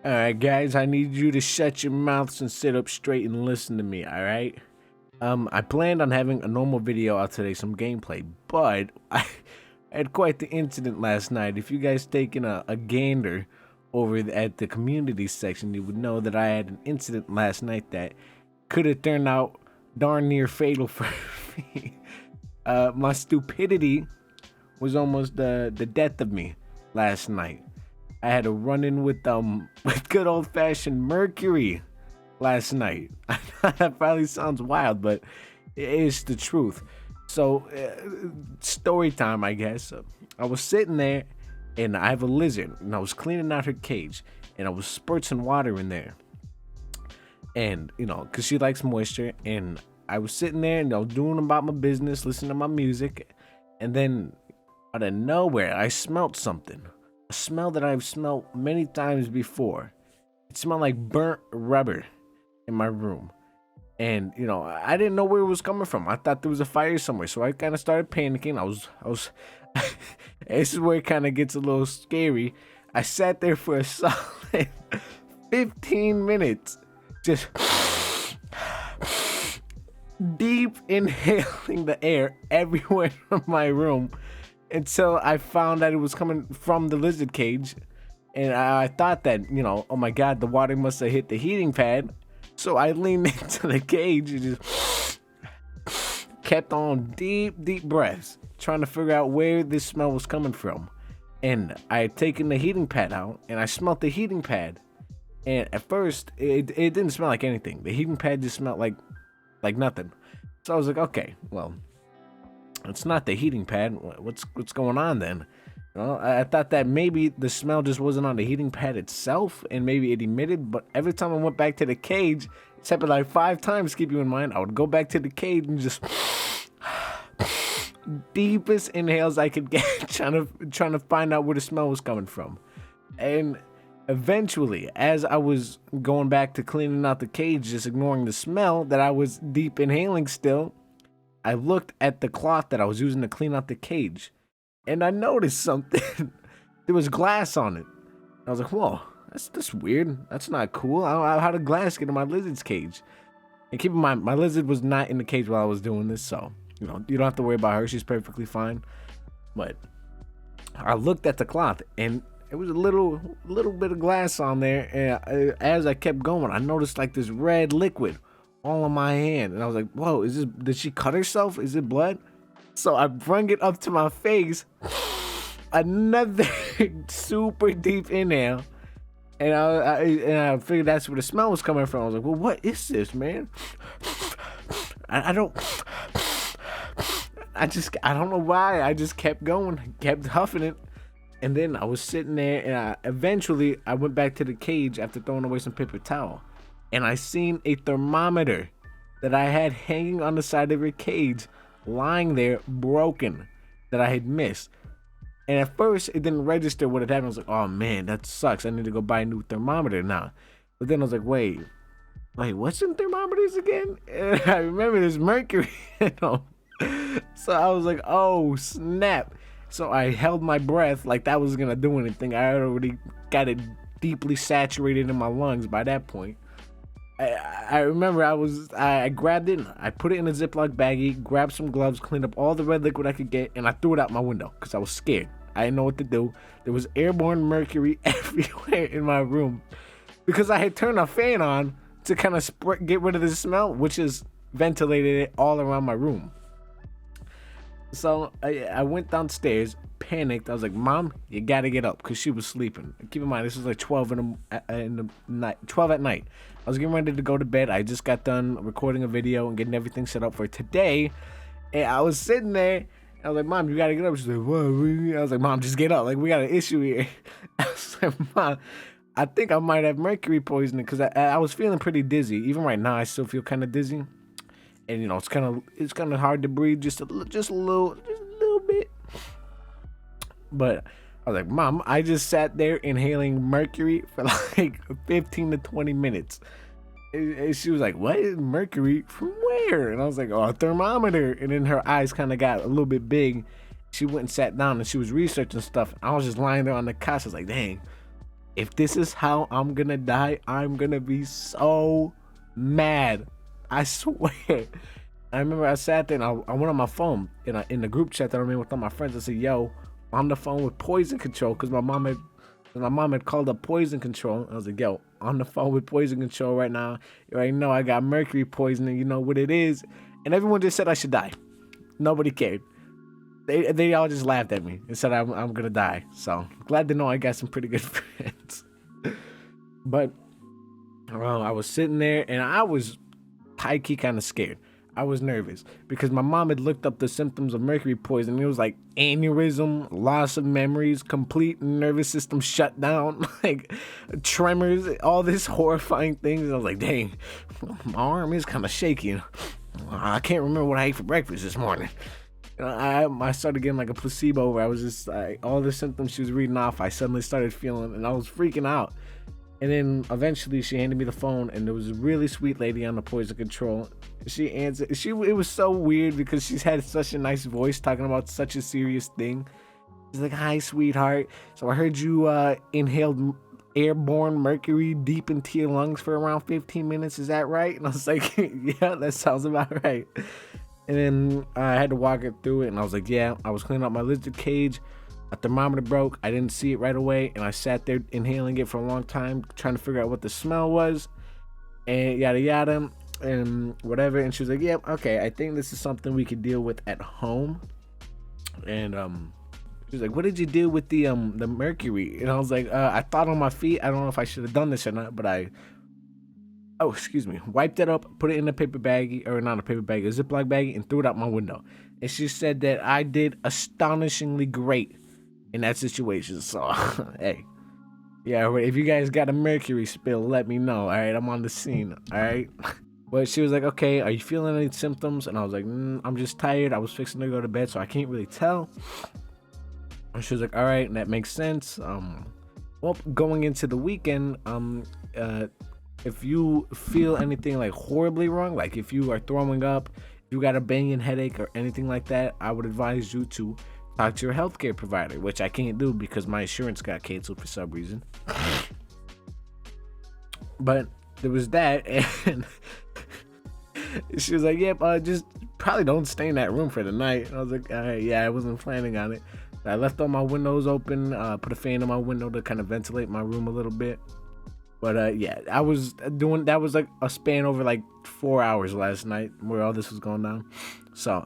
Alright, guys, I need you to shut your mouths and sit up straight and listen to me, alright? I planned on having a normal video out today, some gameplay, but I had quite the incident last night. If you guys taken a gander over at the community section, you would know that I had an incident last night that could have turned out darn near fatal for me. My stupidity was almost the death of me last night. I had a run-in with good old-fashioned Mercury last night. That probably sounds wild, but it is the truth. So, story time, I guess. I was sitting there, and I have a lizard, and I was cleaning out her cage, and I was spurting water in there. And, because she likes moisture, and I was sitting there, and I was doing about my business, listening to my music, and then, out of nowhere, I smelled something. A smell that I've smelled many times before. It smelled like burnt rubber in my room. And, I didn't know where it was coming from. I thought there was a fire somewhere. So I kind of started panicking. I was this is where it kind of gets a little scary. I sat there for a solid 15 minutes. Just deep inhaling the air everywhere from my room. Until I found that it was coming from the lizard cage. And I thought that, oh my God, the water must have hit the heating pad. So I leaned into the cage and just kept on deep breaths, trying to figure out where this smell was coming from. And I had taken the heating pad out, and I smelled the heating pad. And at first, it didn't smell like anything. The heating pad just smelled like nothing. So I was like, okay, well, it's not the heating pad. What's going on then? I thought that maybe the smell just wasn't on the heating pad itself, and maybe it emitted. But every time I went back to the cage, it's happened like 5 times. Keep you in mind, I would go back to the cage and just deepest inhales I could get, trying to find out where the smell was coming from. And eventually, as I was going back to cleaning out the cage, just ignoring the smell that I was deep inhaling still, I looked at the cloth that I was using to clean out the cage, and I noticed something. There was glass on it. I was like, whoa, that's weird. That's not cool. I don't know how did glass get in my lizard's cage? And keep in mind, my lizard was not in the cage while I was doing this, so, you don't have to worry about her. She's perfectly fine. But I looked at the cloth, and it was a little bit of glass on there, and as I kept going, I noticed like this red liquid all on my hand, and I was like, whoa, did she cut herself? Is it blood? So I brung it up to my face, another super deep inhale, and I figured that's where the smell was coming from. I was like, well, what is this, man? I don't know why. I just kept going, kept huffing it. And then I was sitting there, and eventually I went back to the cage after throwing away some paper towel. And I seen a thermometer that I had hanging on the side of her cage, lying there broken, that I had missed. And at first, it didn't register what had happened. I was like, oh man, that sucks. I need to go buy a new thermometer now. But then I was like, wait, what's in thermometers again? And I remember there's mercury in them. So I was like, oh snap. So I held my breath like that was going to do anything. I had already got it deeply saturated in my lungs by that point. I remember I grabbed it, I put it in a Ziploc baggie, grabbed some gloves, cleaned up all the red liquid I could get, and I threw it out my window because I was scared. I didn't know what to do. There was airborne mercury everywhere in my room because I had turned a fan on to kind of get rid of the smell, which is ventilated it all around my room. So I went downstairs, panicked. I was like, Mom, you gotta get up, because she was sleeping. Keep in mind, this was like 12 in the night, 12 at night. I was getting ready to go to bed. I just got done recording a video and getting everything set up for today. And I was sitting there, and I was like, Mom, you gotta get up. She's like, what? I was like, Mom, just get up. Like, we got an issue here. I was like, Mom, I think I might have mercury poisoning, because I was feeling pretty dizzy. Even right now, I still feel kind of dizzy. And it's kind of hard to breathe, just a little bit. But I was like, Mom, I just sat there inhaling mercury for like 15 to 20 minutes. And she was like, what is mercury? From where? And I was like, oh, a thermometer. And then her eyes kind of got a little bit big. She went and sat down, and she was researching stuff. I was just lying there on the couch. I was like, dang, If this is how I'm gonna die, I'm gonna be so mad. I swear. I remember I sat there and I went on my phone and in the group chat that I'm in with all my friends. I said, "Yo, I'm on the phone with poison control," because my mom had called up poison control. I was like, "Yo, on the phone with poison control right now. You already know I got mercury poisoning. You know what it is." And everyone just said I should die. Nobody cared. They all just laughed at me and said I'm gonna die. So glad to know I got some pretty good friends. But I was sitting there and I was high key kind of scared. I was nervous because my mom had looked up the symptoms of mercury poisoning. It was like aneurysm, loss of memories, complete nervous system shut down, like tremors, all this horrifying things. And I was like, dang, my arm is kind of shaky. I can't remember what I ate for breakfast this morning. I started getting like a placebo where I was just like, all the symptoms she was reading off, I suddenly started feeling, and I was freaking out. And then eventually she handed me the phone, and there was a really sweet lady on the poison control. She answered. It was so weird because she's had such a nice voice talking about such a serious thing. She's like, "Hi, sweetheart. So I heard you inhaled airborne mercury deep into your lungs for around 15 minutes. Is that right?" And I was like, "Yeah, that sounds about right." And then I had to walk her through it, and I was like, "Yeah." I was cleaning up my lizard cage. A thermometer broke. I didn't see it right away, and I sat there inhaling it for a long time, trying to figure out what the smell was, and yada yada, and whatever. And she was like, "Yeah, okay, I think this is something we could deal with at home." And she was like, "What did you do with the mercury?" And I was like, "I thought on my feet. I don't know if I should have done this or not, but wiped it up, put it in a paper baggie, or not a paper baggie, a Ziploc baggie, and threw it out my window." And she said that I did astonishingly great in that situation. So, hey, yeah, if you guys got a mercury spill, let me know. All right, I'm on the scene. All right. But she was like, "Okay, are you feeling any symptoms?" And I was like, "I'm just tired. I was fixing to go to bed, so I can't really tell." And she was like, "All right, and that makes sense. Well, going into the weekend, if you feel anything like horribly wrong, like if you are throwing up, if you got a banging headache or anything like that, I would advise you to talk to your healthcare provider," which I can't do because my insurance got canceled for some reason. But there was that, and she was like, "Yep, just probably don't stay in that room for the night." And I was like, "All right, yeah, I wasn't planning on it." I left all my windows open, put a fan in my window to kind of ventilate my room a little bit. But yeah, I was doing that was like a span over like 4 hours last night where all this was going down. So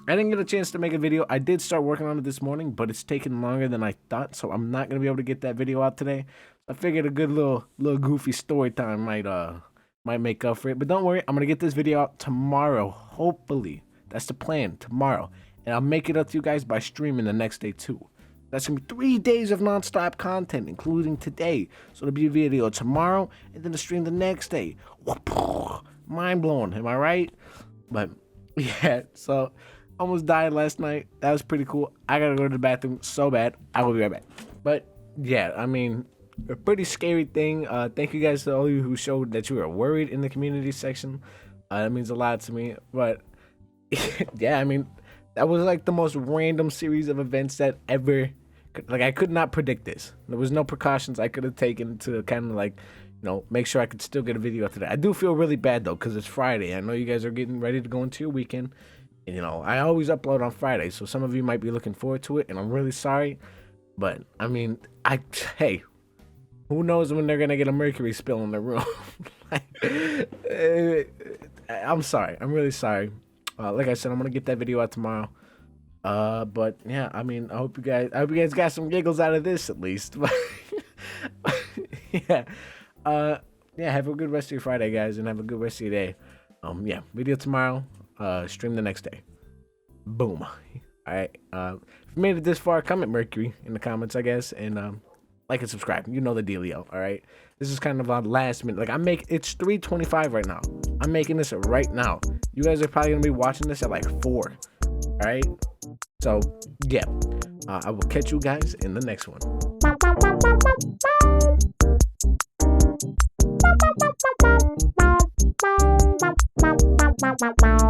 I didn't get a chance to make a video. I did start working on it this morning, but it's taken longer than I thought, so I'm not gonna be able to get that video out today. I figured a good little goofy story time might make up for it. But don't worry, I'm gonna get this video out tomorrow. Hopefully, that's the plan, tomorrow, and I'll make it up to you guys by streaming the next day too. That's gonna be 3 days of non-stop content, including today. So there'll be a video tomorrow and then a stream the next day. Mind blowing, am I right? But yeah, so almost died last night. That was pretty cool. I gotta go to the bathroom so bad. I will be right back. But yeah, I mean, a pretty scary thing. Thank you guys to all of you who showed that you were worried in the community section. That means a lot to me. But yeah, I mean, that was like the most random series of events that ever, like, I could not predict this. There was no precautions I could have taken to kind of like, make sure I could still get a video out today. I do feel really bad though, because it's Friday. I know you guys are getting ready to go into your weekend. And, I always upload on Friday, so some of you might be looking forward to it, and I'm really sorry. But, I mean, hey, who knows when they're going to get a mercury spill in the room? I'm sorry. I'm really sorry. Like I said, I'm going to get that video out tomorrow. But, yeah, I mean, I hope you guys got some giggles out of this, at least. Yeah. Yeah, have a good rest of your Friday, guys, and have a good rest of your day. Yeah, video tomorrow. Stream the next day. Boom. All right. If you made it this far, comment Mercury in the comments, I guess, and like and subscribe. You know the dealio. All right. This is kind of a last minute. Like it's 3:25 right now. I'm making this right now. You guys are probably gonna be watching this at like 4. All right. So yeah, I will catch you guys in the next one. Wow.